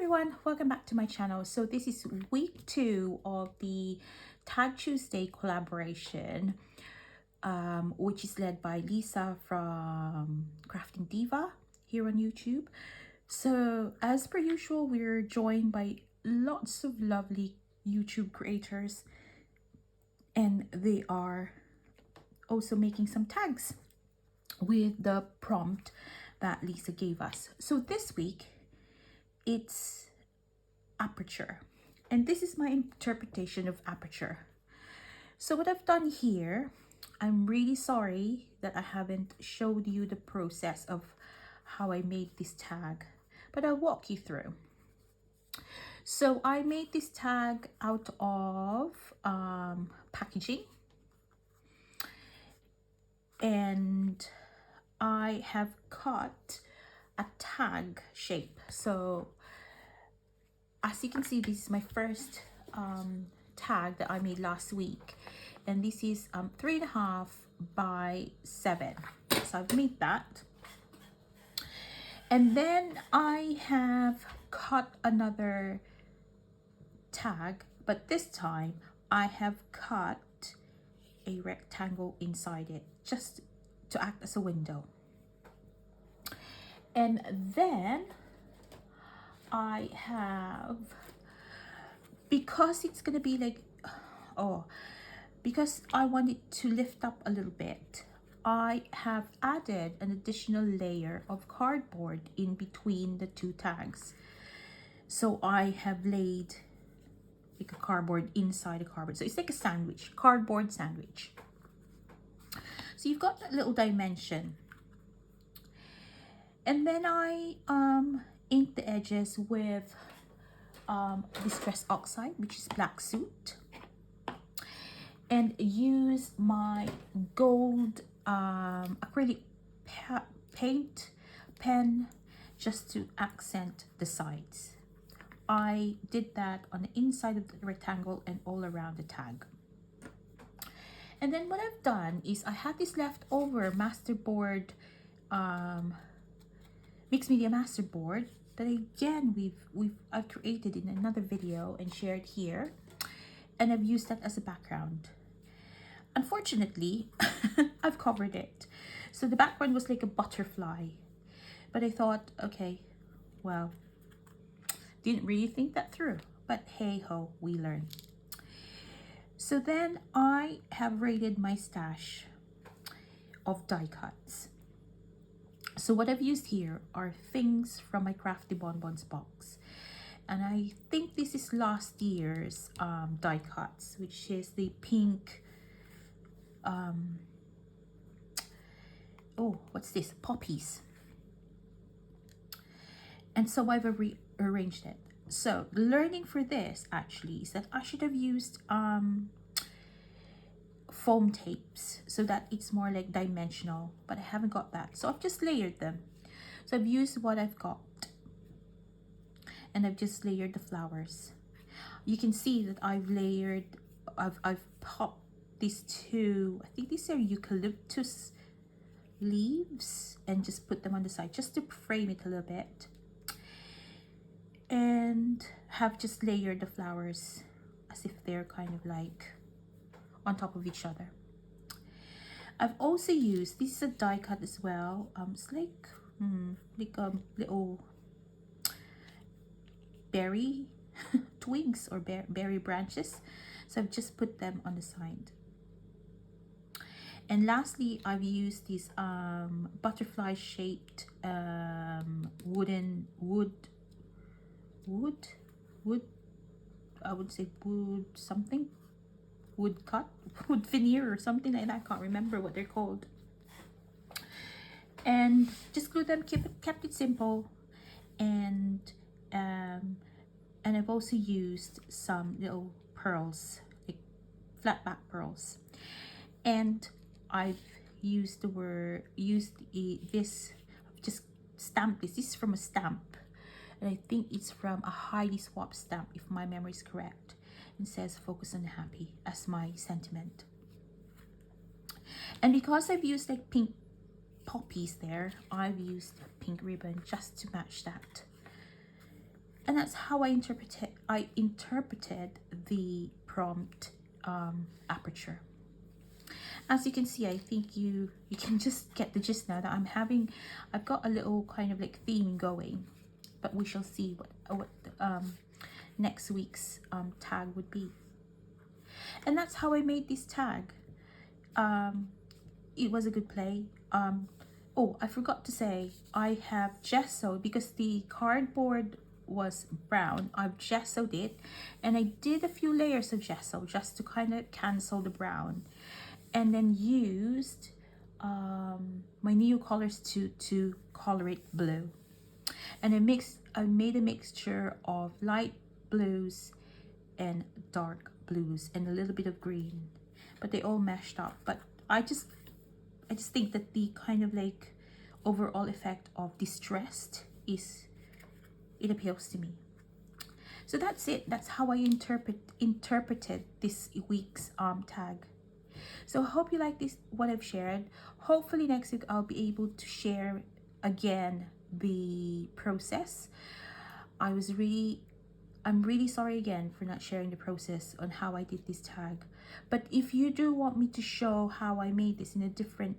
everyone, welcome back to my channel. So this is week 2 of the Tag Tuesday collaboration, which is led by Lisa from Crafting Diva here on YouTube. So as per usual, we're joined by lots of lovely YouTube creators, and they are also making some tags with the prompt that Lisa gave us. So this week it's Aperture, and this is my interpretation of Aperture. So what I've done here, I'm really sorry that I haven't showed you the process of how I made this tag, but I'll walk you through. So I made this tag out of packaging, and I have cut a tag shape. So as you can see, this is my first tag that I made last week, and this is 3.5 by 7. So I've made that, and then I have cut another tag, but this time I have cut a rectangle inside it just to act as a window. And then I have, because it's gonna be like, because I want it to lift up a little bit, I have added an additional layer of cardboard in between the two tags. So I have laid like a cardboard inside a cardboard. So it's like a sandwich, cardboard sandwich. So you've got that little dimension. And then I ink the edges with Distress Oxide, which is black soot, and use my gold acrylic paint pen just to accent the sides. I did that on the inside of the rectangle and all around the tag. And then what I've done is I had this leftover masterboard, mixed media masterboard, that again I've created in another video and shared here, and I've used that as a background. Unfortunately, I've covered it, so the background was like a butterfly, but I thought, okay, well, didn't really think that through, but hey ho, we learn. So then I have raided my stash of die cuts. So what I've used here are things from my Crafty Bonbons box, and I think this is last year's die cuts, which is the pink what's this, poppies. And so I've rearranged it. So the learning for this actually is that I should have used foam tapes so that it's more like dimensional, but I haven't got that, so I've just layered them. So I've used what I've got, and I've just layered the flowers. You can see that I've layered, I've popped these two, I think these are eucalyptus leaves, and just put them on the side just to frame it a little bit, and have just layered the flowers as if they're kind of like on top of each other. I've also used, this is a die cut as well, it's like little berry twigs or berry branches, so I've just put them on the side. And lastly, I've used this butterfly shaped wood, I would say wood something, wood veneer or something like that, I can't remember what they're called, and just glue them, kept it simple. And I've also used some little pearls, like flat back pearls, and I've used this, just stamped this is from a stamp, and I think it's from a highly swapped stamp if my memory is correct. It says focus on the happy as my sentiment. And because I've used like pink poppies there, I've used pink ribbon just to match that. And that's how I interpreted the prompt aperture. As you can see, I think you can just get the gist now that I've got a little kind of like theme going, but we shall see what next week's tag would be. And that's how I made this tag. It was a good play. Oh, I forgot to say, I have gessoed, because the cardboard was brown, I've gessoed it, and I did a few layers of gesso just to kind of cancel the brown, and then used my Neo colors to color it blue. And I made a mixture of light blues and dark blues and a little bit of green, but they all meshed up. But I just think that the kind of like overall effect of distressed it appeals to me. So that's it. That's how I interpreted this week's tag. So I hope you like this, what I've shared. Hopefully next week I'll be able to share again the process. I'm really sorry again for not sharing the process on how I did this tag. But if you do want me to show how I made this in a different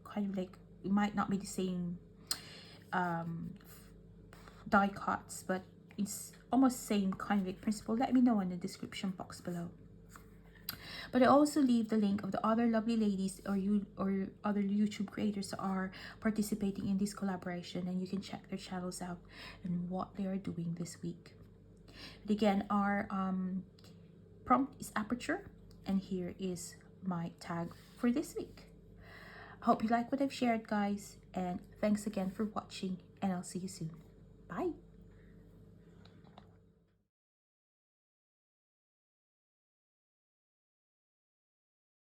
kind of like, it might not be the same die cuts, but it's almost same kind of like principle, let me know in the description box below. But I also leave the link of the other lovely ladies or other YouTube creators that are participating in this collaboration, and you can check their channels out and what they are doing this week. But again, our prompt is Aperture, and here is my tag for this week. I hope you like what I've shared, guys, and thanks again for watching, and I'll see you soon. Bye.